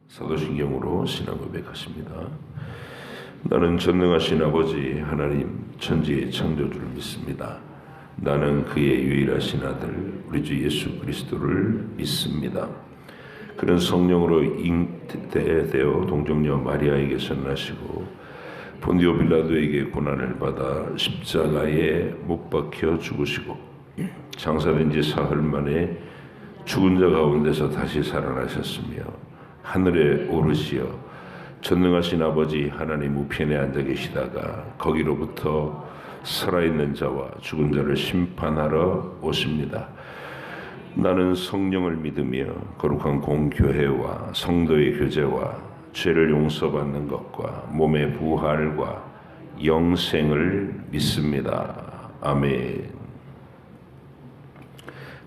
사도신경으로 신앙 고백하십니다. 나는 전능하신 아버지 하나님 천지의 창조주를 믿습니다. 나는 그의 유일하신 아들 우리 주 예수 그리스도를 믿습니다. 그는 성령으로 잉태되어 동정녀 마리아에게서 나시고 본디오 빌라도에게 고난을 받아 십자가에 못 박혀 죽으시고 장사된 지 사흘 만에 죽은 자 가운데서 다시 살아나셨으며 하늘에 오르시어 전능하신 아버지 하나님 우편에 앉아 계시다가 거기로부터 살아있는 자와 죽은 자를 심판하러 오십니다. 나는 성령을 믿으며 거룩한 공교회와 성도의 교제와 죄를 용서받는 것과 몸의 부활과 영생을 믿습니다. 아멘.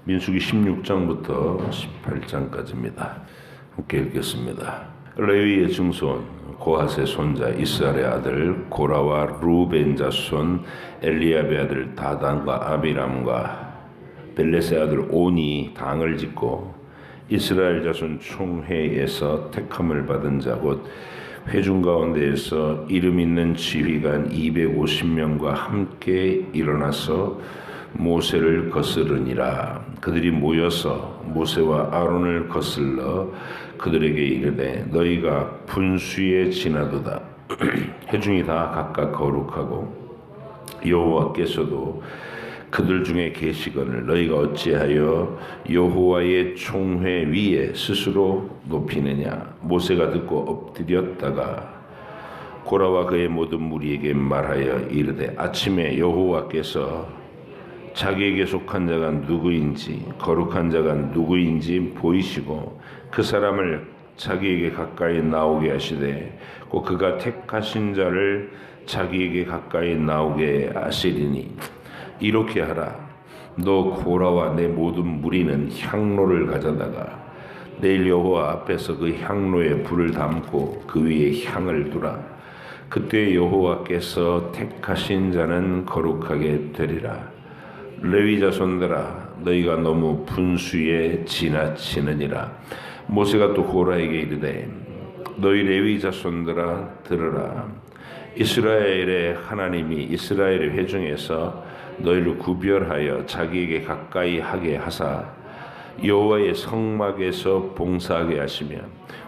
민수기 16장부터 18장까지입니다. 함께 읽겠습니다. 레위의 증손 고핫의 손자 이스라엘의 아들 고라와 루벤 자손 엘리압의 아들 다단과 아비람과 벨렛의 아들 온이 당을 짓고 이스라엘 자손 총회에서 택함을 받은 자 곧 회중 가운데에서 이름 있는 지휘관 250명과 함께 일어나서 모세를 거스르니라. 그들이 모여서 모세와 아론을 거슬러 그들에게 이르되 너희가 분수에 지나도다. 회중이 다 각각 거룩하고 여호와께서도 그들 중에 계시거늘 너희가 어찌하여 여호와의 총회 위에 스스로 높이느냐. 모세가 듣고 엎드렸다가 고라와 그의 모든 무리에게 말하여 이르되 아침에 여호와께서 자기에게 속한 자가 누구인지 거룩한 자가 누구인지 보이시고 그 사람을 자기에게 가까이 나오게 하시되 곧 그가 택하신 자를 자기에게 가까이 나오게 하시리니 이렇게 하라. 너 고라와 내 모든 무리는 향로를 가져다가 내일 여호와 앞에서 그 향로에 불을 담고 그 위에 향을 두라. 그때 여호와께서 택하신 자는 거룩하게 되리라. 레위 자손들아 너희가 너무 분수에 지나치느니라. 모세가 또 고라에게 이르되 너희 레위 자손들아 들으라. 이스라엘의 하나님이 이스라엘의 회중에서 너희를 구별하여 자기에게 가까이 하게 하사 여호와의 성막에서 봉사하게 하시며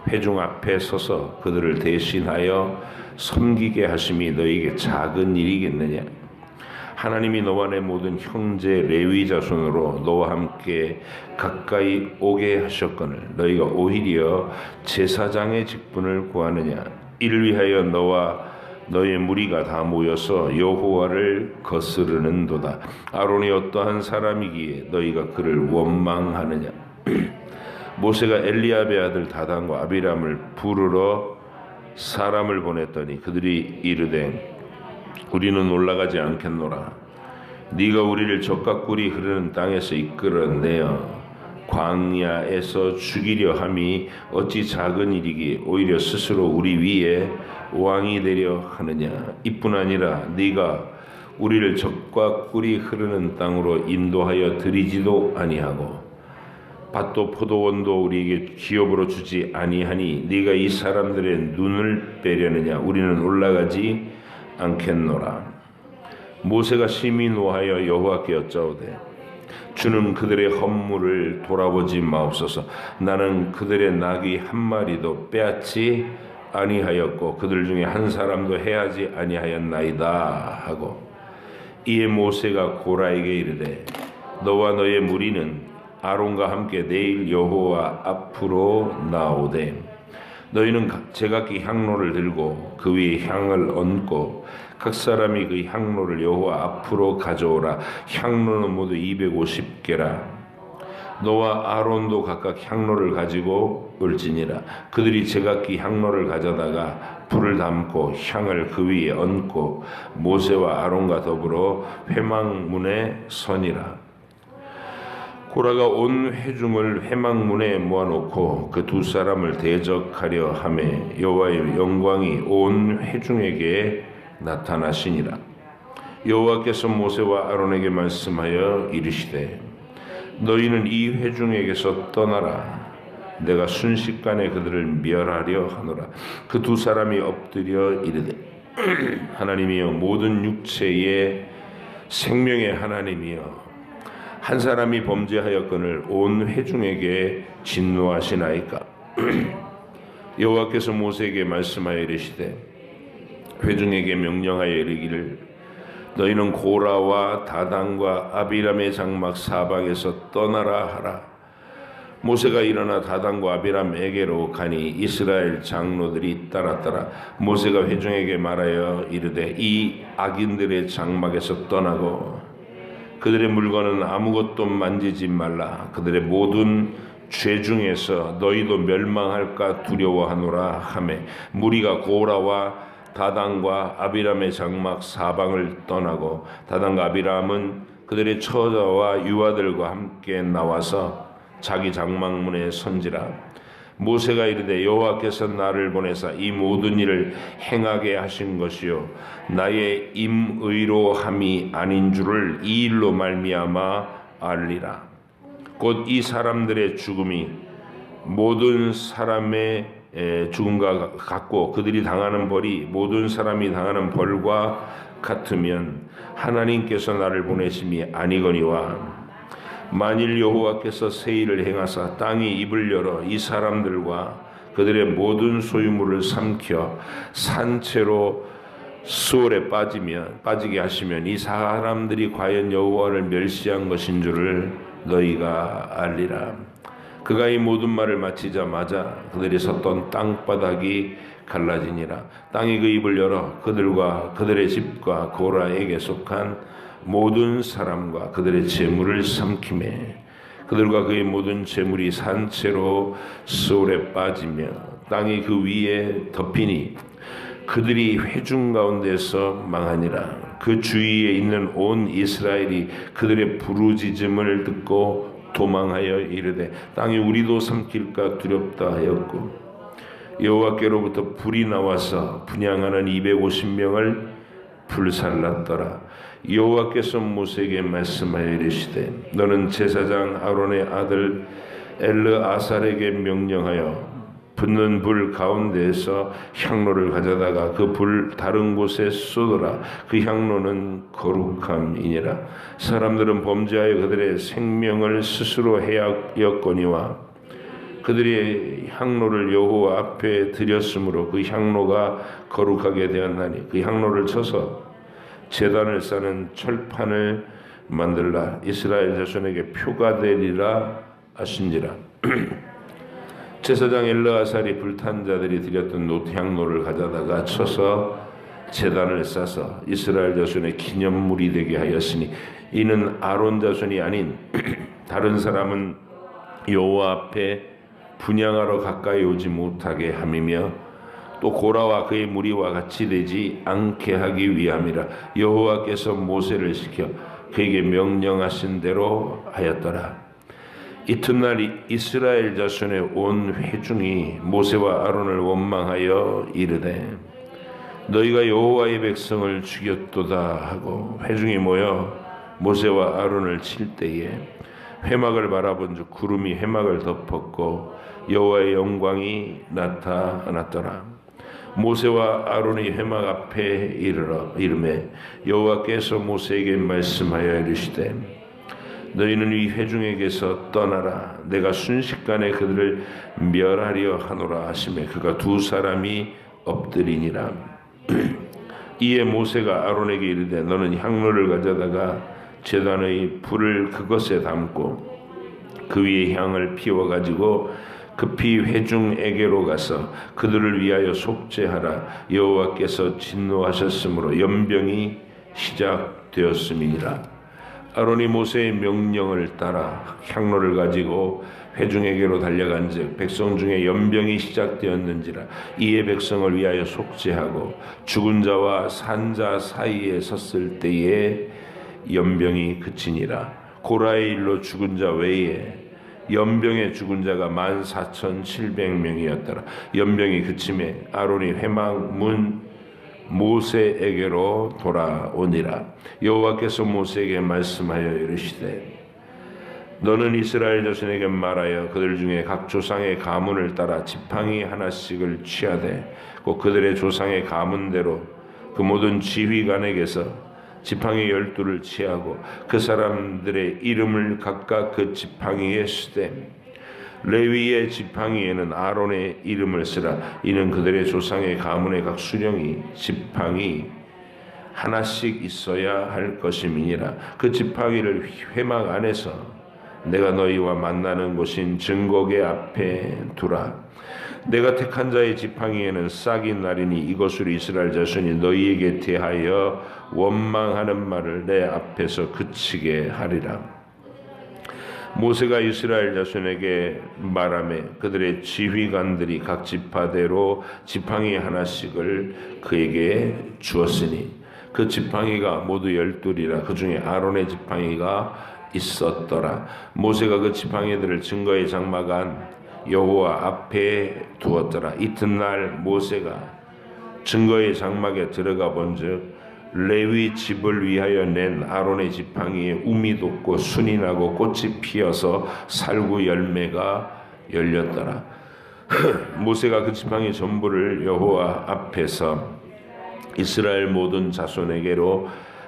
회중 앞에 서서 그들을 대신하여 섬기게 하심이 너희에게 작은 일이겠느냐. 하나님이 너와 내 모든 형제 레위 자손으로 너와 함께 가까이 오게 하셨거늘 너희가 오히려 제사장의 직분을 구하느냐. 이를 위하여 너와 너의 무리가 다 모여서 여호와를 거스르는도다. 아론이 어떠한 사람이기에 너희가 그를 원망하느냐. 모세가 엘리압의 아들 다단과 아비람을 부르러 사람을 보냈더니 그들이 이르되 우리는 올라가지 않겠노라. 네가 우리를 적과 꿀이 흐르는 땅에서 이끌어내어 광야에서 죽이려 함이 어찌 작은 일이기에 오히려 스스로 우리 위에 왕이 되려 하느냐. 이뿐 아니라 네가 우리를 적과 꿀이 흐르는 땅으로 인도하여 들이지도 아니하고 밭도 포도원도 우리에게 기업으로 주지 아니하니 네가 이 사람들의 눈을 빼려느냐. 우리는 올라가지 않겠노라. 모세가 심히 노하여 여호와께 여짜오되 주는 그들의 허물을 돌아보지 마옵소서. 나는 그들의 낙이 한 마리도 빼앗지 아니하였고 그들 중에 한 사람도 해하지 아니하였나이다 하고 이에 모세가 고라에게 이르되 너와 너의 무리는 아론과 함께 내일 여호와 앞으로 나오되 너희는 제각기 향로를 들고 그 위에 향을 얹고 각 사람이 그 향로를 여호와 앞으로 가져오라. 향로는 모두 250개라. 너와 아론도 각각 향로를 가지고 올지니라. 그들이 제각기 향로를 가져다가 불을 담고 향을 그 위에 얹고 모세와 아론과 더불어 회막문에 서니라. 고라가 온 회중을 회막문에 모아놓고 그 두 사람을 대적하려 하매 여호와의 영광이 온 회중에게 나타나시니라. 여호와께서 모세와 아론에게 말씀하여 이르시되 너희는 이 회중에게서 떠나라. 내가 순식간에 그들을 멸하려 하노라. 그 두 사람이 엎드려 이르되 하나님이여 모든 육체의 생명의 하나님이여 한 사람이 범죄하였거늘 온 회중에게 진노하시나이까. 여호와께서 모세에게 말씀하여 이르시되 회중에게 명령하여 이르기를 너희는 고라와 다단과 아비람의 장막 사방에서 떠나라 하라. 모세가 일어나 다단과 아비람에게로 가니 이스라엘 장로들이 따랐더라. 모세가 회중에게 말하여 이르되 이 악인들의 장막에서 떠나고 그들의 물건은 아무것도 만지지 말라. 그들의 모든 죄 중에서 너희도 멸망할까 두려워하노라 하매 무리가 고라와 다단과 아비람의 장막 사방을 떠나고 다단과 아비람은 그들의 처자와 유아들과 함께 나와서 자기 장막문에 선지라. 모세가 이르되 여호와께서 나를 보내사 이 모든 일을 행하게 하신 것이요 나의 임의로함이 아닌 줄을 이 일로 말미암아 알리라. 곧 이 사람들의 죽음이 모든 사람의 죽음과 같고 그들이 당하는 벌이 모든 사람이 당하는 벌과 같으면 하나님께서 나를 보내심이 아니거니와 만일 여호와께서 새 일을 행하사 땅이 입을 열어 이 사람들과 그들의 모든 소유물을 삼켜 산채로 수월에 빠지게 하시면 이 사람들이 과연 여호와를 멸시한 것인 줄을 너희가 알리라. 그가 이 모든 말을 마치자마자 그들이 섰던 땅바닥이 갈라지니라. 땅이 그 입을 열어 그들과 그들의 집과 고라에게 속한 모든 사람과 그들의 재물을 삼키매 그들과 그의 모든 재물이 산채로 수월에 빠지며 땅이 그 위에 덮이니 그들이 회중 가운데서 망하니라. 그 주위에 있는 온 이스라엘이 그들의 부르짖음을 듣고 도망하여 이르되 땅이 우리도 삼킬까 두렵다 하였고 여호와께로부터 불이 나와서 분향하는 250명을 불살랐더라. 여호와께서 모세에게 말씀하여 이르시되 너는 제사장 아론의 아들 엘르아살에게 명령하여 붙는 불 가운데에서 향로를 가져다가 그 불 다른 곳에 쏟으라. 그 향로는 거룩함이니라. 사람들은 범죄하여 그들의 생명을 스스로 해하였거니와 그들이 향로를 여호와 앞에 드렸으므로 그 향로가 거룩하게 되었나니 그 향로를 쳐서 제단을 싸는 철판을 만들라. 이스라엘 자손에게 표가 되리라 하신지라. 제사장 엘르아살이 불탄 자들이 드렸던 노향로를 가져다가 쳐서 제단을 싸서 이스라엘 자손의 기념물이 되게 하였으니 이는 아론 자손이 아닌 다른 사람은 여호와 앞에 분향하러 가까이 오지 못하게 함이며 또 고라와 그의 무리와 같이 되지 않게 하기 위함이라. 여호와께서 모세를 시켜 그에게 명령하신 대로 하였더라. 이튿날 이스라엘 자손의 온 회중이 모세와 아론을 원망하여 이르되 너희가 여호와의 백성을 죽였도다 하고 회중이 모여 모세와 아론을 칠 때에 회막을 바라본즉 구름이 회막을 덮었고 여호와의 영광이 나타났더라. 모세와 아론이 회막 앞에 이르매 여호와께서 모세에게 말씀하여 이르시되 너희는 이 회중에게서 떠나라. 내가 순식간에 그들을 멸하려 하노라 하시매 그가 두 사람이 엎드리니라. 이에 모세가 아론에게 이르되 너는 향로를 가져다가 제단의 불을 그것에 담고 그 위에 향을 피워 가지고 급히 회중에게로 가서 그들을 위하여 속죄하라. 여호와께서 진노하셨으므로 연병이 시작되었음이니라. 아론이 모세의 명령을 따라 향로를 가지고 회중에게로 달려간즉 백성 중에 연병이 시작되었는지라. 이에 백성을 위하여 속죄하고 죽은 자와 산 자 사이에 섰을 때에 연병이 그치니라. 고라의 일로 죽은 자 외에 연병에 죽은 자가 14,700명이었더라. 연병이 그침에 아론이 회막 문 모세에게로 돌아오니라. 여호와께서 모세에게 말씀하여 이르시되 너는 이스라엘 자손에게 말하여 그들 중에 각 조상의 가문을 따라 지팡이 하나씩을 취하되 곧 그들의 조상의 가문대로 그 모든 지휘관에게서 지팡이 12를 취하고 그 사람들의 이름을 각각 그 지팡이에 쓰되 레위의 지팡이에는 아론의 이름을 쓰라. 이는 그들의 조상의 가문의 각 수령이 지팡이 하나씩 있어야 할 것임이니라. 그 지팡이를 회막 안에서 내가 너희와 만나는 곳인 증거궤 앞에 두라. 내가 택한 자의 지팡이에는 싹이 나리니 이것으로 이스라엘 자손이 너희에게 대하여 원망하는 말을 내 앞에서 그치게 하리라. 모세가 이스라엘 자손에게 말하며 그들의 지휘관들이 각 지파대로 지팡이 하나씩을 그에게 주었으니 그 지팡이가 모두 12이라. 그 중에 아론의 지팡이가 있었더라. 모세가 그 지팡이들을 증거의 장막 안 여호와 앞에 두었더라. 이튿날 모세가 증거의 장막에 들어가 본즉 레위 집을 위하여 낸 아론의 지팡이에 움이 돋고 순이 나고 꽃이 피어서 살구 열매가 열렸더라. 모세가 그 지팡이 전부를 여호와 앞에서 이스라엘 모든 자손에게로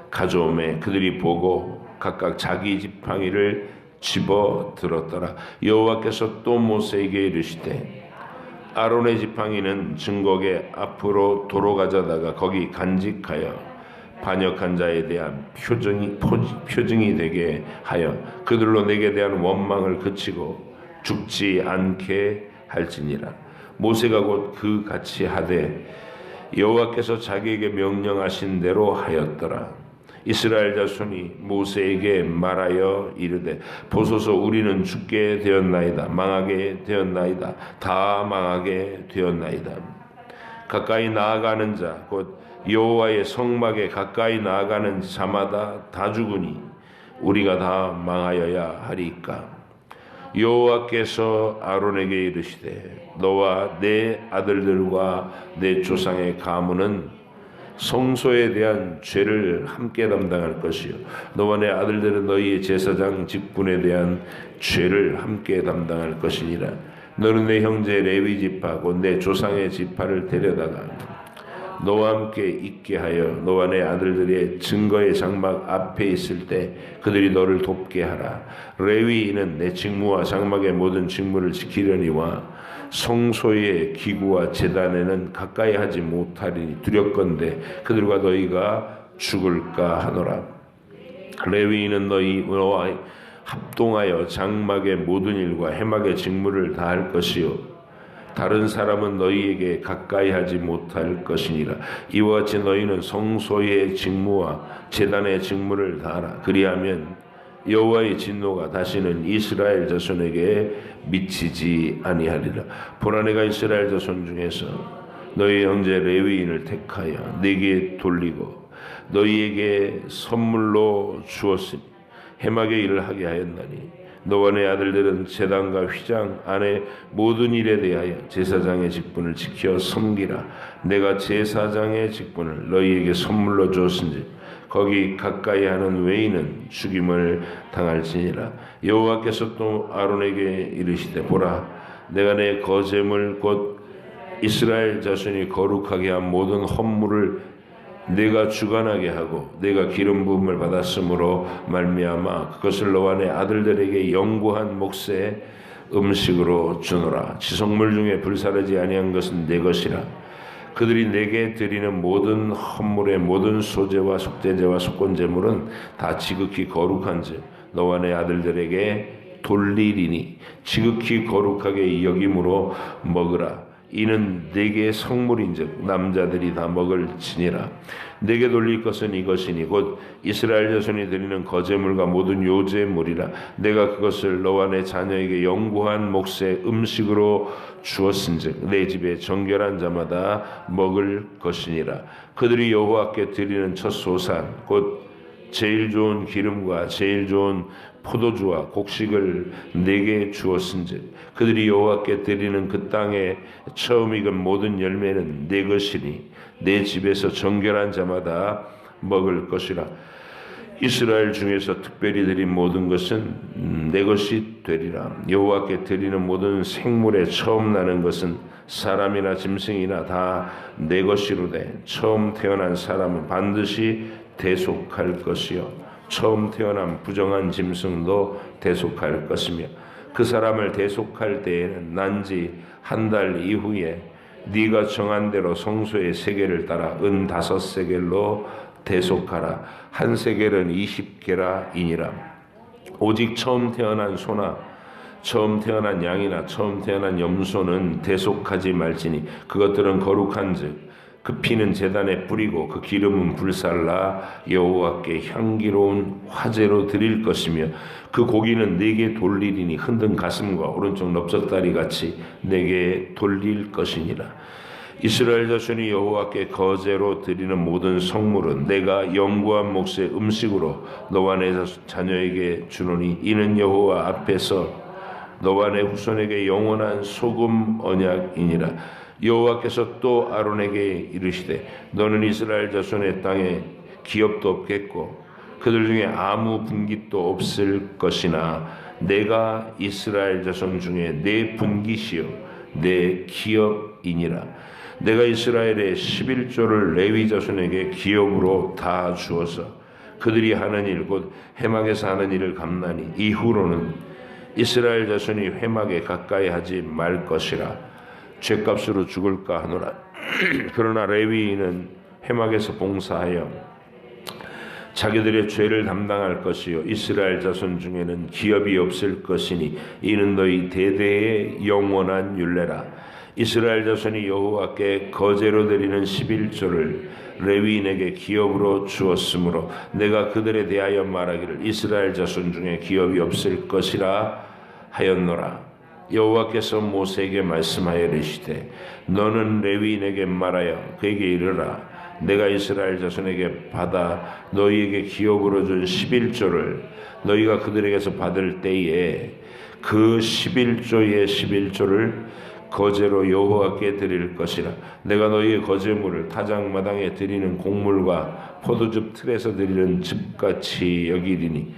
가져오매 그들이 보고 각각 자기 지팡이를 집어 들었더라. 여호와께서 또 모세에게 이르시되 아론의 지팡이는 증거궤 앞으로 도로 가져다가 거기 간직하여 반역한 자에 대한 표징이 되게 하여 그들로 내게 대한 원망을 그치고 죽지 않게 할지니라. 모세가 곧 그 같이 하되 여호와께서 자기에게 명령하신 대로 하였더라. 이스라엘 자손이 모세에게 말하여 이르되 보소서 우리는 죽게 되었나이다. 망하게 되었나이다. 다 망하게 되었나이다. 가까이 나아가는 자 곧 여호와의 성막에 가까이 나아가는 자마다 다 죽으니 우리가 다 망하여야 하리까. 여호와께서 아론에게 이르시되 너와 내 아들들과 내 조상의 가문은 성소에 대한 죄를 함께 담당할 것이요 너와 내 아들들은 너희의 제사장 직분에 대한 죄를 함께 담당할 것이니라. 너는 내 형제 레위 지파 곧 내 조상의 지파를 데려다가 너와 함께 있게 하여 너와 내 아들들의 증거의 장막 앞에 있을 때 그들이 너를 돕게 하라. 레위인은 내 직무와 장막의 모든 직무를 지키려니와 성소의 기구와 제단에는 가까이 하지 못하리니 두렵건대 그들과 너희가 죽을까 하노라. 레위인은 너와 합동하여 장막의 모든 일과 해막의 직무를 다할 것이요 다른 사람은 너희에게 가까이 하지 못할 것이니라. 이와 같이 너희는 성소의 직무와 제단의 직무를 다하라. 그리하면 여호와의 진노가 다시는 이스라엘 자손에게 미치지 아니하리라. 보라 내가 이스라엘 자손 중에서 너희 형제 레위인을 택하여 네게 돌리고 너희에게 선물로 주었으니 해막의 일을 하게 하였나니 너와 내 아들들은 제단과 휘장 안에 모든 일에 대하여 제사장의 직분을 지켜 섬기라. 내가 제사장의 직분을 너희에게 선물로 주었은지 거기 가까이 하는 외인은 죽임을 당할지니라. 여호와께서 또 아론에게 이르시되 보라 내가 내 거제물 곧 이스라엘 자손이 거룩하게 한 모든 헌물을 내가 주관하게 하고 내가 기름 부음을 받았으므로 말미암아 그것을 너와 내 아들들에게 영구한 몫의 음식으로 주노라. 지성물 중에 불사르지 아니한 것은 내 것이라. 그들이 내게 드리는 모든 헌물의 모든 소제와 속죄제와 속건제물은 다 지극히 거룩한즉 너와 내 아들들에게 돌리리니 지극히 거룩하게 여김으로 먹으라. 이는 내게 성물인즉 남자들이 다 먹을지니라. 내게 돌릴 것은 이것이니 곧 이스라엘 자손이 드리는 거제물과 모든 요제물이라. 내가 그것을 너와 내 자녀에게 영구한 몫의 음식으로 주었은즉 내 집에 정결한 자마다 먹을 것이니라. 그들이 여호와께 드리는 첫 소산 곧 제일 좋은 기름과 제일 좋은 포도주와 곡식을 내게 주었은즉 그들이 여호와께 드리는 그 땅에 처음 익은 모든 열매는 내 것이니 내 집에서 정결한 자마다 먹을 것이라. 이스라엘 중에서 특별히 드린 모든 것은 내 것이 되리라. 여호와께 드리는 모든 생물에 처음 나는 것은 사람이나 짐승이나 다 내 것이로되 처음 태어난 사람은 반드시 대속할 것이요 처음 태어난 부정한 짐승도 대속할 것이며 그 사람을 대속할 때에는 난지 한 달 이후에 네가 정한 대로 성소의 세겔을 따라 은 5세겔로 대속하라. 한 세겔은 20게라이니라. 오직 처음 태어난 소나 처음 태어난 양이나 처음 태어난 염소는 대속하지 말지니 그것들은 거룩한즉 그 피는 제단에 뿌리고 그 기름은 불살라 여호와께 향기로운 화제로 드릴 것이며 그 고기는 네게 돌리리니 흔든 가슴과 오른쪽 넓적다리 같이 네게 돌릴 것이니라. 이스라엘 자손이 여호와께 거제로 드리는 모든 성물은 내가 영구한 몫의 음식으로 너와 내 자녀에게 주노니 이는 여호와 앞에서 너와 내 후손에게 영원한 소금 언약이니라. 여호와께서 또 아론에게 이르시되 너는 이스라엘 자손의 땅에 기업도 없겠고 그들 중에 아무 분깃도 없을 것이나 내가 이스라엘 자손 중에 내 분깃이요 내 기업이니라. 내가 이스라엘의 11조를 레위 자손에게 기업으로 다 주어서 그들이 하는 일 곧 회막에서 하는 일을 감나니 이후로는 이스라엘 자손이 회막에 가까이 하지 말 것이라. 죗값으로 죽을까 하노라. 그러나 레위인은 회막에서 봉사하여 자기들의 죄를 담당할 것이요 이스라엘 자손 중에는 기업이 없을 것이니 이는 너희 대대의 영원한 율례라. 이스라엘 자손이 여호와께 거제로 드리는 11조를 레위인에게 기업으로 주었으므로 내가 그들에 대하여 말하기를 이스라엘 자손 중에 기업이 없을 것이라 하였노라. 여호와께서 모세에게 말씀하여 이르시되 너는 레위인에게 말하여 그에게 이르라. 내가 이스라엘 자손에게 받아 너희에게 기업으로 준 11조를 너희가 그들에게서 받을 때에 그 11조의 11조를 거제로 여호와께 드릴 것이라. 내가 너희의 거제물을 타작마당에 드리는 곡물과 포도즙 틀에서 드리는 즙같이 여기리니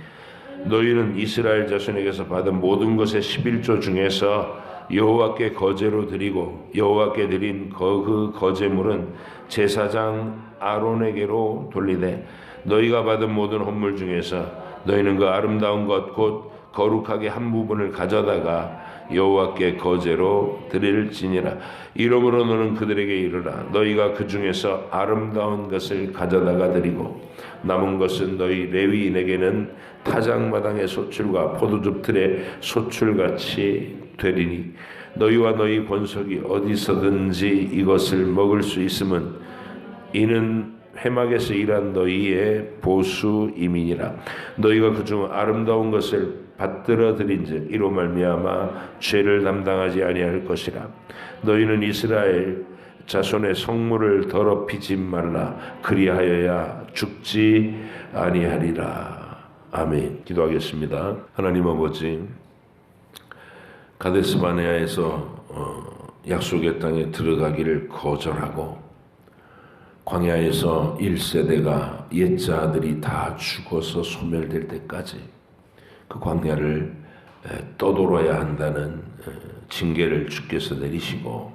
너희는 이스라엘 자손에게서 받은 모든 것의 11조 중에서 여호와께 거제로 드리고 여호와께 드린 그 거제물은 제사장 아론에게로 돌리되 너희가 받은 모든 헌물 중에서 너희는 그 아름다운 것 곧 거룩하게 한 부분을 가져다가 여호와께 거제로 드릴지니라. 이러므로 너는 그들에게 이르라. 너희가 그 중에서 아름다운 것을 가져다가 드리고 남은 것은 너희 레위인에게는 타작마당의 소출과 포도즙 틀의 소출같이 되리니 너희와 너희 권속이 어디서든지 이것을 먹을 수 있음은 이는 회막에서 일한 너희의 보수임이니라. 너희가 그중 아름다운 것을 받들어 드린즉 이로 말미암아 죄를 담당하지 아니할 것이라. 너희는 이스라엘 자손의 성물을 더럽히지 말라. 그리하여야 죽지 아니하리라. 아멘. 기도하겠습니다. 하나님 아버지, 가데스 바네아에서 약속의 땅에 들어가기를 거절하고 광야에서 1세대가 옛자들이 다 죽어서 소멸될 때까지 그 광야를 떠돌아야 한다는 징계를 주께서 내리시고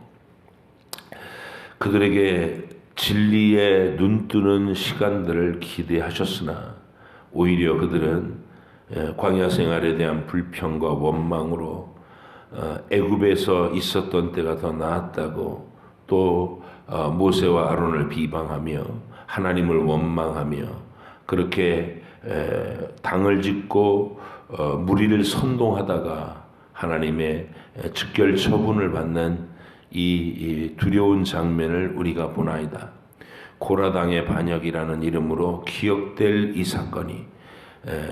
그들에게 진리에 눈뜨는 시간들을 기대하셨으나 오히려 그들은 광야 생활에 대한 불평과 원망으로 애굽에서 있었던 때가 더 나았다고 또 모세와 아론을 비방하며 하나님을 원망하며 그렇게 당을 짓고 무리를 선동하다가 하나님의 즉결 처분을 받는 이 두려운 장면을 우리가 보나이다. 고라당의 반역이라는 이름으로 기억될 이 사건이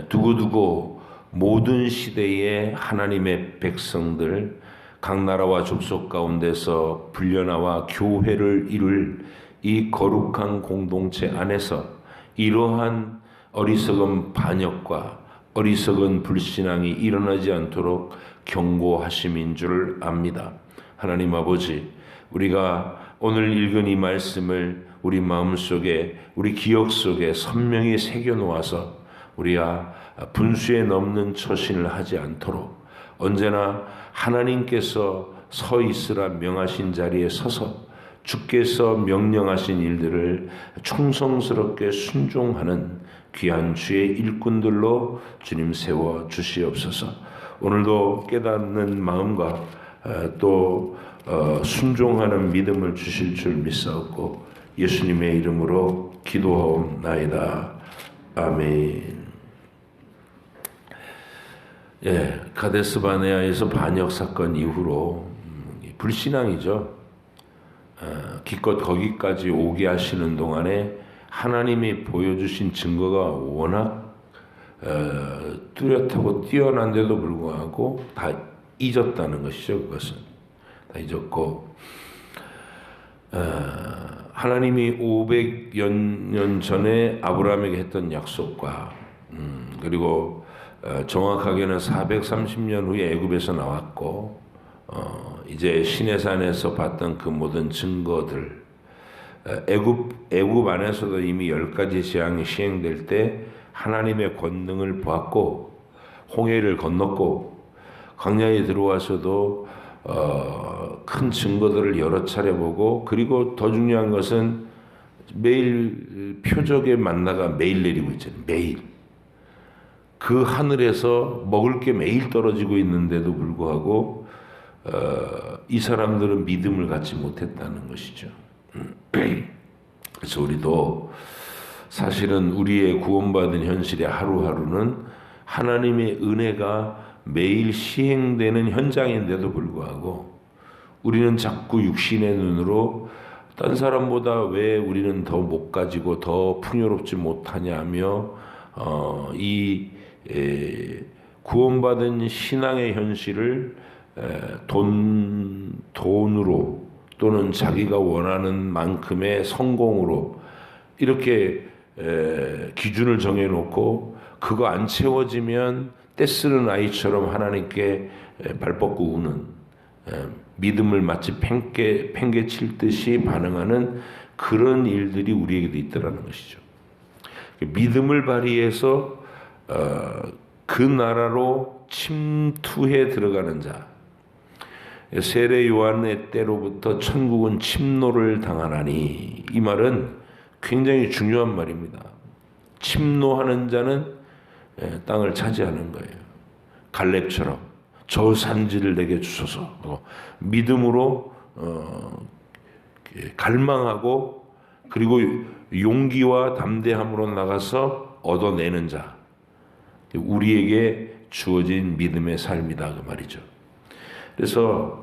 두고두고 모든 시대의 하나님의 백성들 각 나라와 족속 가운데서 불려나와 교회를 이룰 이 거룩한 공동체 안에서 이러한 어리석은 반역과 어리석은 불신앙이 일어나지 않도록 경고하심인 줄 압니다. 하나님 아버지, 우리가 오늘 읽은 이 말씀을 우리 마음속에 우리 기억 속에 선명히 새겨놓아서 우리가 분수에 넘는 처신을 하지 않도록 언제나 하나님께서 서 있으라 명하신 자리에 서서 주께서 명령하신 일들을 충성스럽게 순종하는 귀한 주의 일꾼들로 주님 세워 주시옵소서. 오늘도 깨닫는 마음과 또 순종하는 믿음을 주실 줄 믿사옵고 예수님의 이름으로 기도하옵나이다. 아멘. 가데스 바네아에서 반역 사건 이후로 불신앙이죠. 기껏 거기까지 오게 하시는 동안에 하나님이 보여주신 증거가 워낙 뚜렷하고 뛰어난데도 불구하고 다 잊었다는 것이죠. 그것은 다 잊었고 하나님이 500여 년 전에 아브라함에게 했던 약속과 그리고 정확하게는 430년 후에 애굽에서 나왔고 이제 시내산에서 봤던 그 모든 증거들 애굽 안에서도 이미 10가지 재앙이 시행될 때 하나님의 권능을 보았고 홍해를 건넜고 광야에 들어와서도 큰 증거들을 여러 차례 보고 그리고 더 중요한 것은 매일 표적의 만나가 매일 내리고 있잖아요. 매일 그 하늘에서 먹을 게 매일 떨어지고 있는데도 불구하고 이 사람들은 믿음을 갖지 못했다는 것이죠. 그래서 우리도 사실은 우리의 구원받은 현실의 하루하루는 하나님의 은혜가 매일 시행되는 현장인데도 불구하고 우리는 자꾸 육신의 눈으로 딴 사람보다 왜 우리는 더 못 가지고 더 풍요롭지 못하냐며 구원받은 신앙의 현실을 돈으로 또는 자기가 원하는 만큼의 성공으로 이렇게 기준을 정해놓고 그거 안 채워지면 떼쓰는 아이처럼 하나님께 발 뻗고 우는 믿음을 마치 팽개칠 듯이 반응하는 그런 일들이 우리에게도 있더라는 것이죠. 믿음을 발휘해서 그 나라로 침투해 들어가는 자, 세례 요한의 때로부터 천국은 침노를 당하나니, 이 말은 굉장히 중요한 말입니다. 침노하는 자는 땅을 차지하는 거예요. 갈렙처럼 저 산지를 내게 주소서. 믿음으로 갈망하고 그리고 용기와 담대함으로 나가서 얻어내는 자, 우리에게 주어진 믿음의 삶이다 그 말이죠. 그래서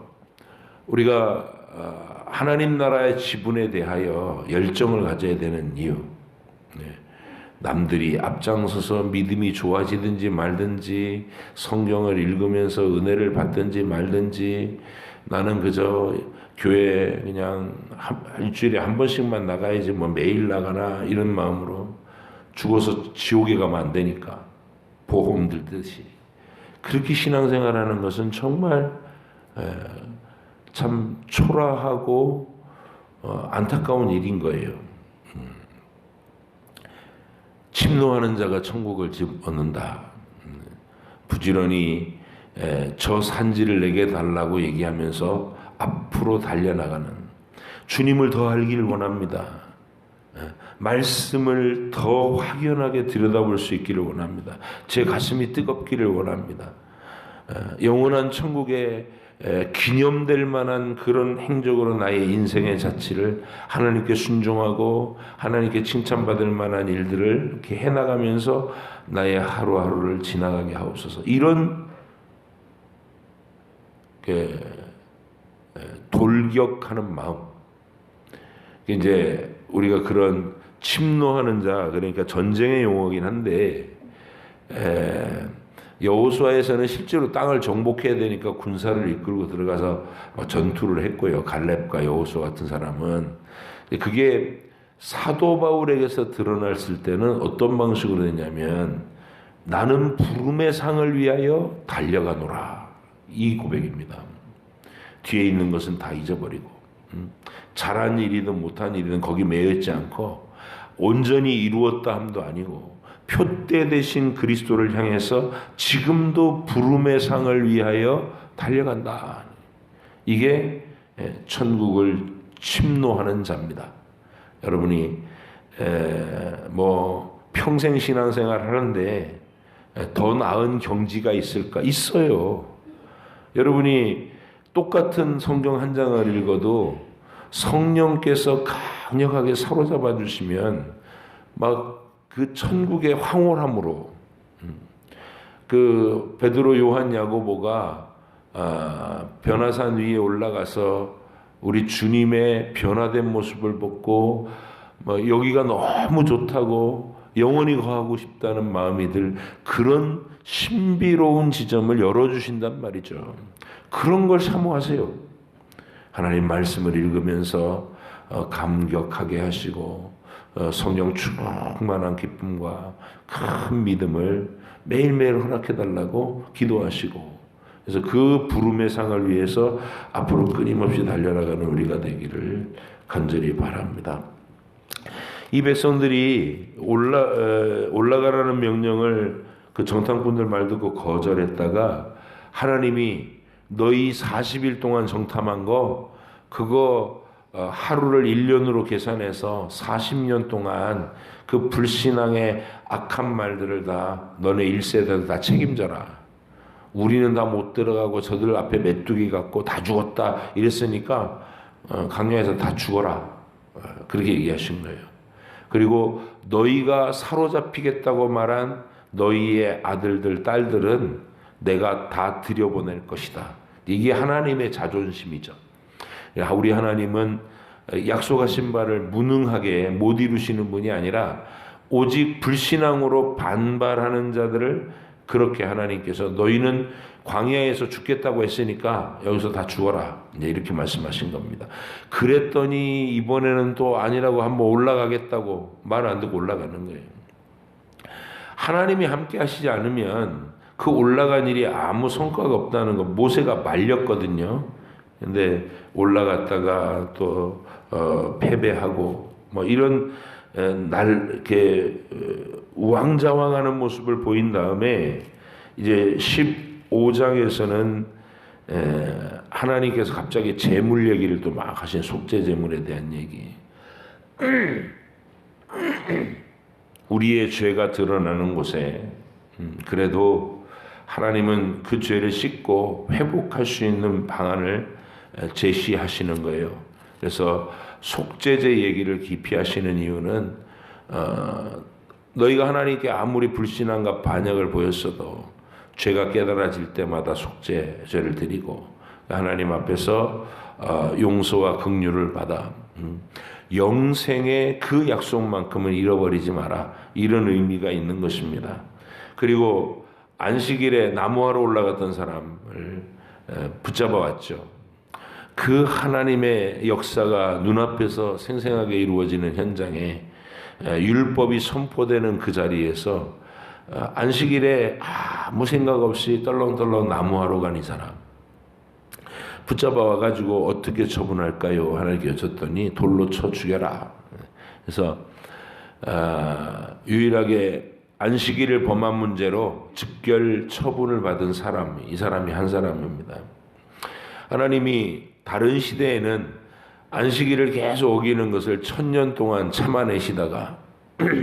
우리가 하나님 나라의 지분에 대하여 열정을 가져야 되는 이유, 남들이 앞장서서 믿음이 좋아지든지 말든지 성경을 읽으면서 은혜를 받든지 말든지 나는 그저 교회 그냥 일주일에 한 번씩만 나가야지 뭐 매일 나가나 이런 마음으로 죽어서 지옥에 가면 안 되니까 보험 들듯이 그렇게 신앙생활하는 것은 정말 참 초라하고 안타까운 일인 거예요. 침노하는 자가 천국을 얻는다. 부지런히 저 산지를 내게 달라고 얘기하면서 앞으로 달려나가는, 주님을 더 알기를 원합니다. 말씀을 더 확연하게 들여다볼 수 있기를 원합니다. 제 가슴이 뜨겁기를 원합니다. 영원한 천국에 기념될 만한 그런 행적으로 나의 인생의 자취를 하나님께 순종하고 하나님께 칭찬받을 만한 일들을 이렇게 해나가면서 나의 하루하루를 지나가게 하옵소서. 이런 돌격하는 마음, 이제 우리가 그런 침노하는 자, 그러니까 전쟁의 용어긴 한데 여호수아에서는 실제로 땅을 정복해야 되니까 군사를 이끌고 들어가서 전투를 했고요. 갈렙과 여호수아 같은 사람은. 그게 사도 바울에게서 드러났을 때는 어떤 방식으로 되냐면 나는 부름의 상을 위하여 달려가노라, 이 고백입니다. 뒤에 있는 것은 다 잊어버리고 잘한 일이든 못한 일이든 거기 매여 있지 않고 온전히 이루었다 함도 아니고 표대 되신 그리스도를 향해서 지금도 부름의 상을 위하여 달려간다. 이게 천국을 침노하는 자입니다. 여러분이 뭐 평생 신앙생활 하는데 더 나은 경지가 있을까? 있어요. 여러분이 똑같은 성경 한 장을 읽어도 성령께서 강력하게 사로잡아 주시면 막 그 천국의 황홀함으로 그 베드로, 요한, 야고보가 변화산 위에 올라가서 우리 주님의 변화된 모습을 보고 뭐 여기가 너무 좋다고 영원히 거하고 싶다는 마음이 들 그런 신비로운 지점을 열어주신단 말이죠. 그런 걸 사모하세요. 하나님 말씀을 읽으면서 감격하게 하시고 성령 충만한 기쁨과 큰 믿음을 매일매일 허락해달라고 기도하시고, 그래서 그 부름의 상을 위해서 앞으로 끊임없이 달려나가는 우리가 되기를 간절히 바랍니다. 이 백성들이 올라가라는 명령을 그 정탐꾼들 말 듣고 거절했다가 하나님이 너희 40일 동안 정탐한 거 그거 하루를 1년으로 계산해서 40년 동안 그 불신앙의 악한 말들을 다 너네 1세대들 다 책임져라. 우리는 다 못 들어가고 저들 앞에 메뚜기 같고 다 죽었다 이랬으니까 강야에서 다 죽어라. 그렇게 얘기하신 거예요. 그리고 너희가 사로잡히겠다고 말한 너희의 아들들, 딸들은 내가 다 들여보낼 것이다. 이게 하나님의 자존심이죠. 우리 하나님은 약속하신 바를 무능하게 못 이루시는 분이 아니라 오직 불신앙으로 반발하는 자들을 그렇게 하나님께서 너희는 광야에서 죽겠다고 했으니까 여기서 다 죽어라. 이렇게 말씀하신 겁니다. 그랬더니 이번에는 또 아니라고 한번 올라가겠다고 말 안 듣고 올라가는 거예요. 하나님이 함께 하시지 않으면 그 올라간 일이 아무 성과가 없다는 거 모세가 말렸거든요. 근데 올라갔다가 또 패배하고 뭐 이런 이렇게 우왕좌왕하는 모습을 보인 다음에 이제 15장에서는 하나님께서 갑자기 재물 얘기를 또 막 하신, 속죄 재물에 대한 얘기. 우리의 죄가 드러나는 곳에 그래도 하나님은 그 죄를 씻고 회복할 수 있는 방안을 제시하시는 거예요. 그래서 속죄제 얘기를 깊이 하시는 이유는 너희가 하나님께 아무리 불신앙과 반역을 보였어도 죄가 깨달아질 때마다 속죄제를 드리고 하나님 앞에서 용서와 긍휼을 받아 영생의 그 약속만큼은 잃어버리지 마라, 이런 의미가 있는 것입니다. 그리고 안식일에 나무하러 올라갔던 사람을 붙잡아 왔죠. 그 하나님의 역사가 눈앞에서 생생하게 이루어지는 현장에 율법이 선포되는 그 자리에서 안식일에 아무 생각 없이 떨렁떨렁 나무하러 간 이 사람 붙잡아 와가지고 어떻게 처분할까요? 하나님께 여쭸더니 돌로 쳐 죽여라. 그래서 유일하게 안식일을 범한 문제로 즉결 처분을 받은 사람이 이 사람이 한 사람입니다. 하나님이 다른 시대에는 안식일을 계속 어기는 것을 1000년 동안 참아내시다가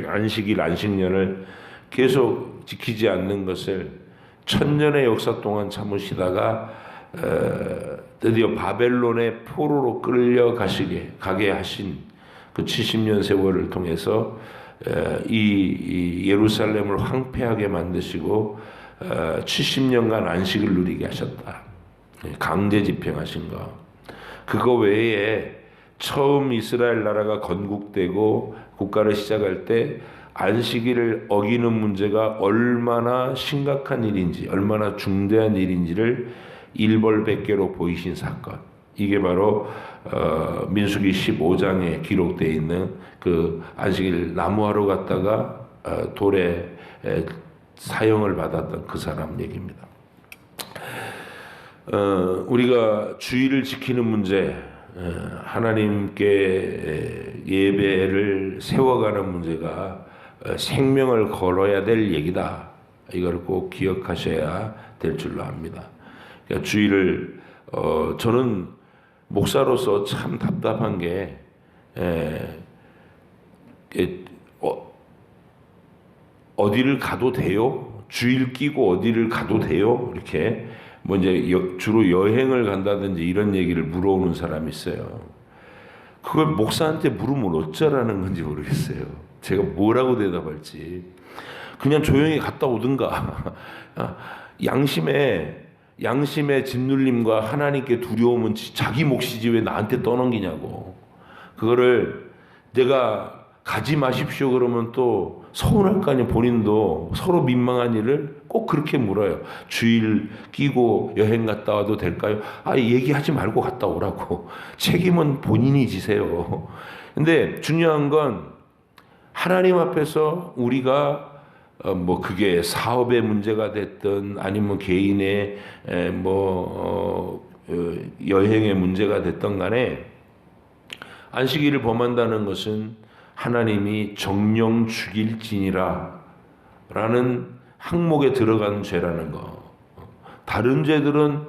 안식일, 안식년을 계속 지키지 않는 것을 1000년의 역사 동안 참으시다가 드디어 바벨론의 포로로 가게 하신 그 70년 세월을 통해서 이 예루살렘을 황폐하게 만드시고 70년간 안식을 누리게 하셨다. 강제 집행하신 거. 그거 외에 처음 이스라엘 나라가 건국되고 국가를 시작할 때 안식일을 어기는 문제가 얼마나 심각한 일인지, 얼마나 중대한 일인지를 일벌백계로 보이신 사건. 이게 바로 민수기 15장에 기록되어 있는 그 안식일 나무하러 갔다가 돌에 사형을 받았던 그 사람 얘기입니다. 우리가 주의를 지키는 문제, 하나님께 예배를 세워가는 문제가 생명을 걸어야 될 얘기다. 이걸 꼭 기억하셔야 될 줄로 압니다. 그러니까 주의를 저는 목사로서 참 답답한 게 어디를 가도 돼요? 주일 끼고 어디를 가도 돼요? 이렇게 뭐 이제 주로 여행을 간다든지 이런 얘기를 물어오는 사람이 있어요. 그걸 목사한테 물으면 어쩌라는 건지 모르겠어요. 제가 뭐라고 대답할지. 그냥 조용히 갔다 오든가. 양심의 짓눌림과 하나님께 두려움은 자기 몫이지 왜 나한테 떠넘기냐고. 그거를 내가 가지 마십시오 그러면 또 서운할 거 아니에요. 본인도 서로 민망한 일을 꼭 그렇게 물어요. 주일 끼고 여행 갔다 와도 될까요? 얘기하지 말고 갔다 오라고. 책임은 본인이 지세요. 근데 중요한 건 하나님 앞에서 우리가 뭐 그게 사업의 문제가 됐든 아니면 개인의 여행의 문제가 됐던 간에 안식일을 범한다는 것은 하나님이 정령 죽일지니라 라는 항목에 들어간 죄라는 거. 다른 죄들은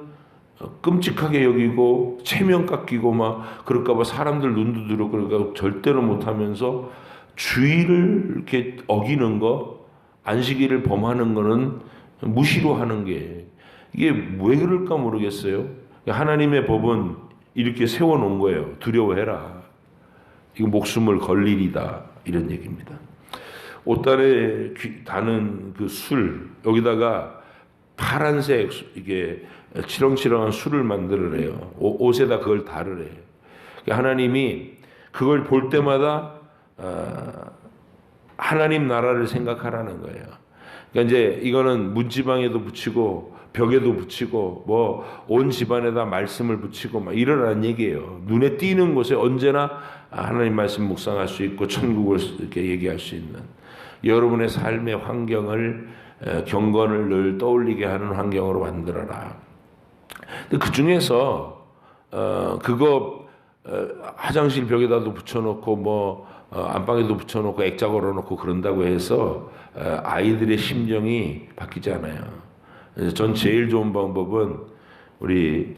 끔찍하게 여기고 체면 깎이고 막 그럴까 봐 사람들 눈도 들어 그러니까 절대로 못하면서 주의를 이렇게 어기는 거, 안식일을 범하는 거는 무시로 하는 게 이게 왜 그럴까 모르겠어요. 하나님의 법은 이렇게 세워놓은 거예요. 두려워해라. 이거 목숨을 걸 일이다. 이런 얘기입니다. 옷단에 다는 그 술, 여기다가 파란색 이게 치렁치렁한 술을 만들으래요. 옷에다 그걸 다르래요. 하나님이 그걸 볼 때마다 하나님 나라를 생각하라는 거예요. 그러니까 이제 이거는 문지방에도 붙이고 벽에도 붙이고 뭐 온 집안에다 말씀을 붙이고 막 이러라는 얘기예요. 눈에 띄는 곳에 언제나 하나님 말씀 묵상할 수 있고 천국을 이렇게 얘기할 수 있는 여러분의 삶의 환경을 경건을 늘 떠올리게 하는 환경으로 만들어라. 근데 그 중에서 그거 화장실 벽에다도 붙여놓고 뭐 안방에도 붙여놓고 액자 걸어놓고 그런다고 해서 아이들의 심정이 바뀌지 않아요. 전 제일 좋은 방법은 우리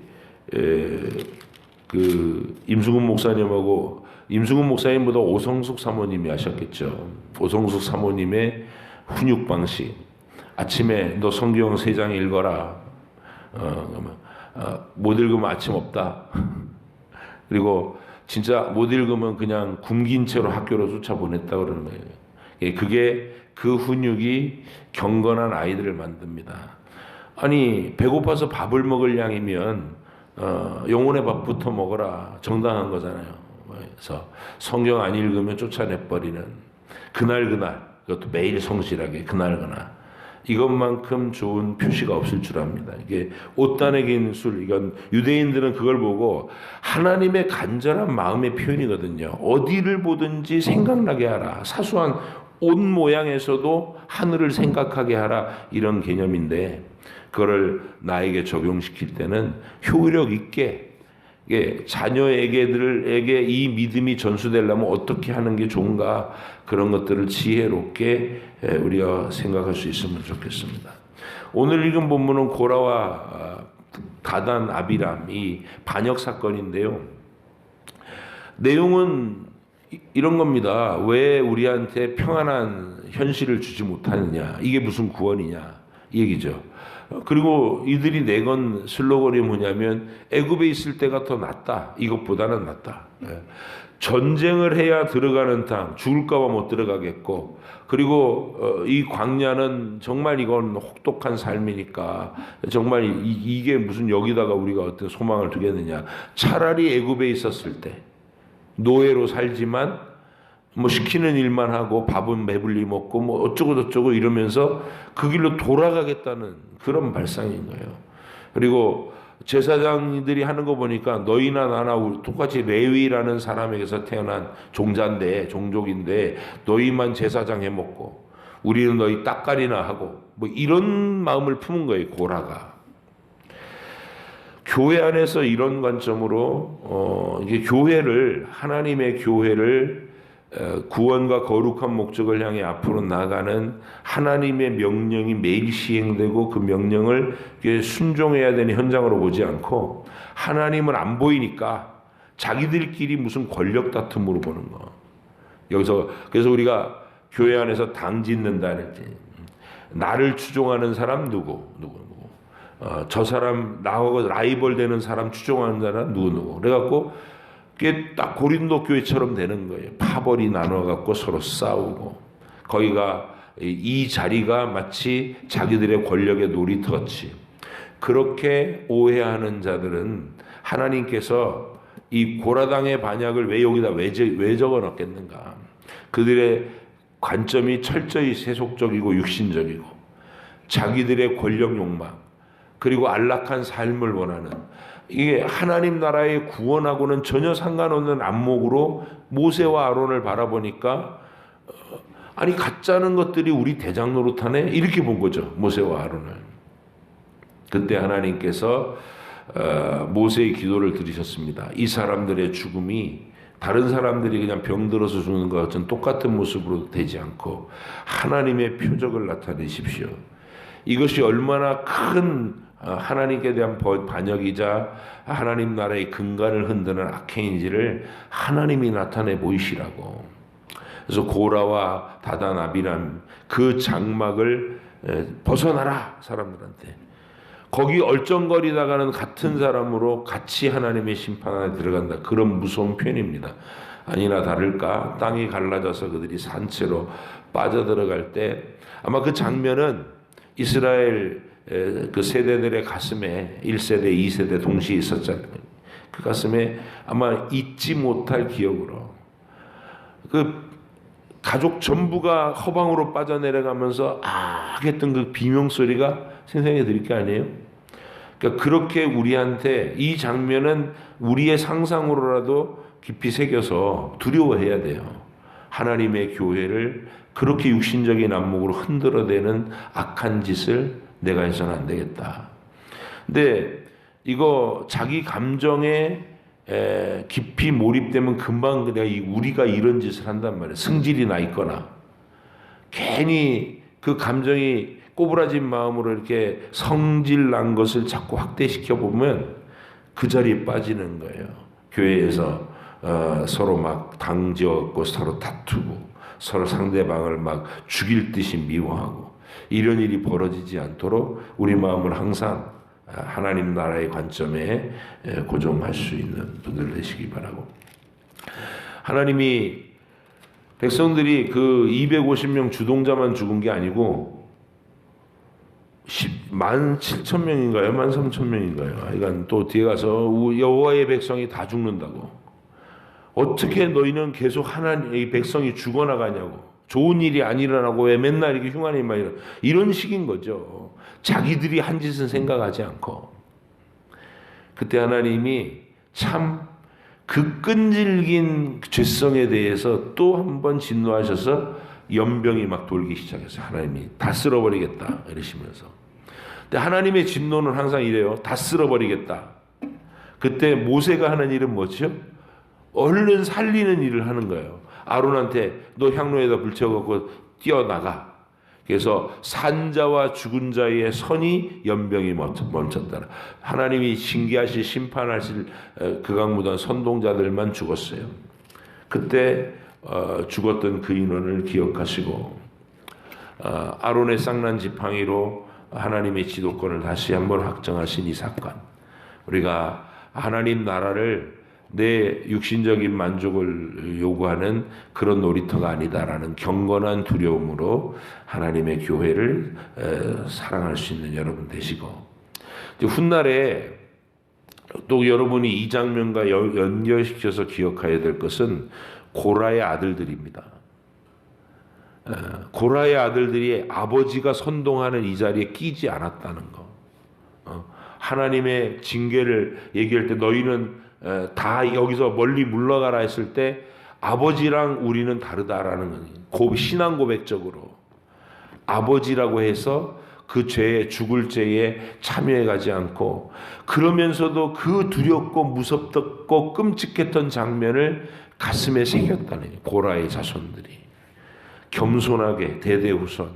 그 임승훈 목사님하고 임승훈 목사님보다 오성숙 사모님이 하셨겠죠. 오성숙 사모님의 훈육 방식. 아침에 너 성경 3장 읽어라. 못 읽으면 아침 없다. 그리고 진짜 못 읽으면 그냥 굶긴 채로 학교로 쫓아보냈다 그러는 거예요. 그게 그 훈육이 경건한 아이들을 만듭니다. 아니 배고파서 밥을 먹을 양이면 영혼의 밥부터 먹어라. 정당한 거잖아요. 그래서 성경 안 읽으면 쫓아내버리는 그날 그것도 매일 성실하게 그날 이것만큼 좋은 표시가 없을 줄 압니다. 이게 옷단에 긴 술, 이건 유대인들은 그걸 보고 하나님의 간절한 마음의 표현이거든요. 어디를 보든지 생각나게 하라. 사소한 옷 모양에서도 하늘을 생각하게 하라. 이런 개념인데 그거를 나에게 적용시킬 때는 효력 있게 자녀에게 이 믿음이 전수되려면 어떻게 하는 게 좋은가 그런 것들을 지혜롭게 우리가 생각할 수 있으면 좋겠습니다. 오늘 읽은 본문은 고라와 다단 아비람 이 반역 사건인데요. 내용은 이런 겁니다. 왜 우리한테 평안한 현실을 주지 못하느냐. 이게 무슨 구원이냐 이 얘기죠. 그리고 이들이 내건 슬로건이 뭐냐면 애굽에 있을 때가 더 낫다. 이것보다는 낫다. 전쟁을 해야 들어가는 땅 죽을까 봐 못 들어가겠고 그리고 이 광야는 정말 이건 혹독한 삶이니까 정말 이게 무슨 여기다가 우리가 어떤 소망을 두겠느냐. 차라리 애굽에 있었을 때 노예로 살지만 뭐 시키는 일만 하고 밥은 배불리 먹고 뭐 어쩌고 저쩌고 이러면서 그 길로 돌아가겠다는 그런 발상인 거예요. 그리고 제사장들이 하는 거 보니까 너희나 나나 똑같이 레위라는 사람에게서 태어난 종족인데 너희만 제사장 해먹고 우리는 너희 따까리나 하고 뭐 이런 마음을 품은 거예요. 고라가. 교회 안에서 이런 관점으로 이게 하나님의 교회를 구원과 거룩한 목적을 향해 앞으로 나가는 하나님의 명령이 매일 시행되고 그 명령을 순종해야 되는 현장으로 보지 않고 하나님은 안 보이니까 자기들끼리 무슨 권력 다툼으로 보는 거. 그래서 우리가 교회 안에서 당 짓는다 할 때 나를 추종하는 사람 누구 저 사람 나하고 라이벌 되는 사람 추종하는 사람 누구 그래갖고 그게 딱 고린도 교회처럼 되는 거예요. 파벌이 나눠갖고 서로 싸우고 거기가 이 자리가 마치 자기들의 권력의 놀이터같이 그렇게 오해하는 자들은 하나님께서 이 고라당의 반역을 왜 여기다 왜 적어놨겠는가. 그들의 관점이 철저히 세속적이고 육신적이고 자기들의 권력 욕망 그리고 안락한 삶을 원하는 이게 하나님 나라의 구원하고는 전혀 상관없는 안목으로 모세와 아론을 바라보니까 아니 가짜는 것들이 우리 대장 노릇하네 이렇게 본 거죠. 모세와 아론을. 그때 하나님께서 모세의 기도를 들으셨습니다. 이 사람들의 죽음이 다른 사람들이 그냥 병들어서 죽는 것 같은 똑같은 모습으로 되지 않고 하나님의 표적을 나타내십시오. 이것이 얼마나 큰 하나님께 대한 반역이자 하나님 나라의 근간을 흔드는 악행인지를 하나님이 나타내 보이시라고. 그래서 고라와 다단 아비람 그 장막을 벗어나라 사람들한테. 거기 얼쩡거리다가는 같은 사람으로 같이 하나님의 심판 안에 들어간다. 그런 무서운 표현입니다. 아니나 다를까 땅이 갈라져서 그들이 산채로 빠져들어갈 때 아마 그 장면은 이스라엘 그 세대들의 가슴에 1세대, 2세대 동시에 있었잖아요. 그 가슴에 아마 잊지 못할 기억으로 그 가족 전부가 허방으로 빠져내려가면서 했던 그 비명소리가 생생히 들릴 게 아니에요? 그러니까 그렇게 우리한테 이 장면은 우리의 상상으로라도 깊이 새겨서 두려워해야 돼요. 하나님의 교회를 그렇게 육신적인 안목으로 흔들어대는 악한 짓을 내가 해서는 안 되겠다. 근데 이거 자기 감정에 깊이 몰입되면 금방 우리가 이런 짓을 한단 말이에요. 승질이 나 있거나 괜히 그 감정이 꼬부라진 마음으로 이렇게 성질 난 것을 자꾸 확대시켜 보면 그 자리에 빠지는 거예요. 교회에서 서로 막 당지었고 서로 다투고 서로 상대방을 막 죽일 듯이 미워하고 이런 일이 벌어지지 않도록 우리 마음을 항상 하나님 나라의 관점에 고정할 수 있는 분들 되시기 바라고. 하나님이 백성들이 그 250명 주동자만 죽은 게 아니고 17,000명인가요? 13,000명인가요? 그러니까 또 뒤에 가서 여호와의 백성이 다 죽는다고. 어떻게 너희는 계속 하나님의 백성이 죽어나가냐고. 좋은 일이 안 일어나고 왜 맨날 이렇게 흉한 일만 이런 식인 거죠. 자기들이 한 짓은 생각하지 않고. 그때 하나님이 참 그 끈질긴 죄성에 대해서 또 한 번 진노하셔서 연병이 막 돌기 시작했어요. 하나님이 다 쓸어버리겠다 이러시면서. 근데 하나님의 진노는 항상 이래요. 다 쓸어버리겠다. 그때 모세가 하는 일은 뭐죠? 얼른 살리는 일을 하는 거예요. 아론한테 너 향로에다 불 태워갖고 뛰어나가. 그래서 산자와 죽은 자의 선이 연병이 멈췄다. 하나님이 징계하실 심판하실 극악무도한 선동자들만 죽었어요. 그때 죽었던 그 인원을 기억하시고 아론의 쌍난 지팡이로 하나님의 지도권을 다시 한번 확정하신 이 사건. 우리가 하나님 나라를 내 육신적인 만족을 요구하는 그런 놀이터가 아니다라는 경건한 두려움으로 하나님의 교회를 사랑할 수 있는 여러분 되시고, 훗날에 또 여러분이 이 장면과 연결시켜서 기억해야 될 것은 고라의 아들들입니다. 고라의 아들들이 아버지가 선동하는 이 자리에 끼지 않았다는 거. 하나님의 징계를 얘기할 때 너희는 다 여기서 멀리 물러가라 했을 때 아버지랑 우리는 다르다라는 거예요. 신앙 고백적으로 아버지라고 해서 그 죄에 죽을 죄에 참여해 가지 않고 그러면서도 그 두렵고 무섭고 끔찍했던 장면을 가슴에 새겼다는 거예요. 고라의 자손들이 겸손하게 대대후손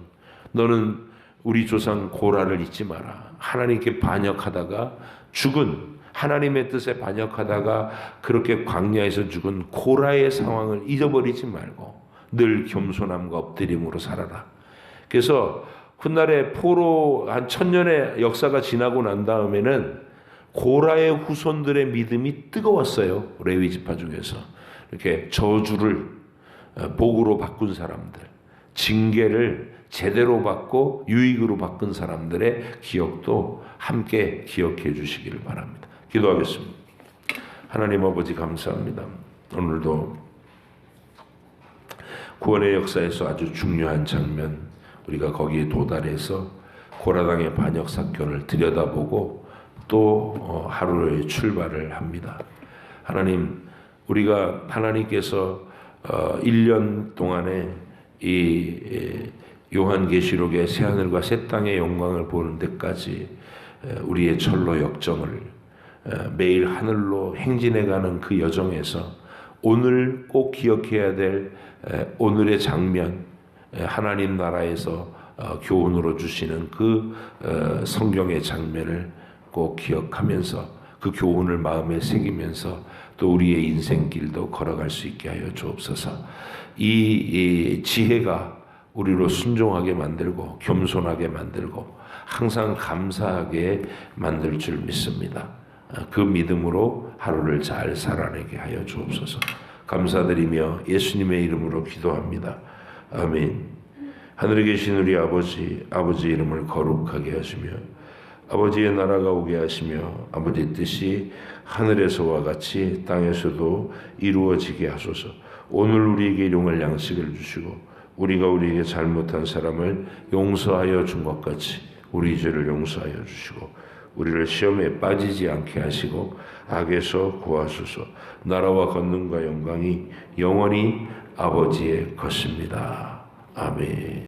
너는 우리 조상 고라를 잊지 마라. 하나님께 반역하다가 죽은 하나님의 뜻에 반역하다가 그렇게 광야에서 죽은 고라의 상황을 잊어버리지 말고 늘 겸손함과 엎드림으로 살아라. 그래서 훗날에 포로 한 1000년의 역사가 지나고 난 다음에는 고라의 후손들의 믿음이 뜨거웠어요. 레위 지파 중에서 이렇게 저주를 복으로 바꾼 사람들, 징계를 제대로 받고 유익으로 바꾼 사람들의 기억도 함께 기억해 주시기를 바랍니다. 기도하겠습니다. 하나님 아버지 감사합니다. 오늘도 구원의 역사에서 아주 중요한 장면, 우리가 거기에 도달해서 고라당의 반역 사건을 들여다보고 또 하루의 출발을 합니다. 하나님, 우리가 하나님께서 1년 동안에 이 요한계시록의 새하늘과 새 땅의 영광을 보는 데까지 우리의 철로 역정을 매일 하늘로 행진해가는 그 여정에서 오늘 꼭 기억해야 될 오늘의 장면, 하나님 나라에서 교훈으로 주시는 그 성경의 장면을 꼭 기억하면서 그 교훈을 마음에 새기면서 또 우리의 인생길도 걸어갈 수 있게 하여 주옵소서. 이 지혜가 우리로 순종하게 만들고 겸손하게 만들고 항상 감사하게 만들 줄 믿습니다. 그 믿음으로 하루를 잘 살아내게 하여 주옵소서. 감사드리며 예수님의 이름으로 기도합니다. 아멘. 하늘에 계신 우리 아버지, 아버지 이름을 거룩하게 하시며 아버지의 나라가 오게 하시며 아버지 뜻이 하늘에서와 같이 땅에서도 이루어지게 하소서. 오늘 우리에게 일용할 양식을 주시고 우리가 우리에게 잘못한 사람을 용서하여 준 것 같이 우리 죄를 용서하여 주시고 우리를 시험에 빠지지 않게 하시고 악에서 구하소서. 나라와 권능과 영광이 영원히 아버지의 것입니다. 아멘.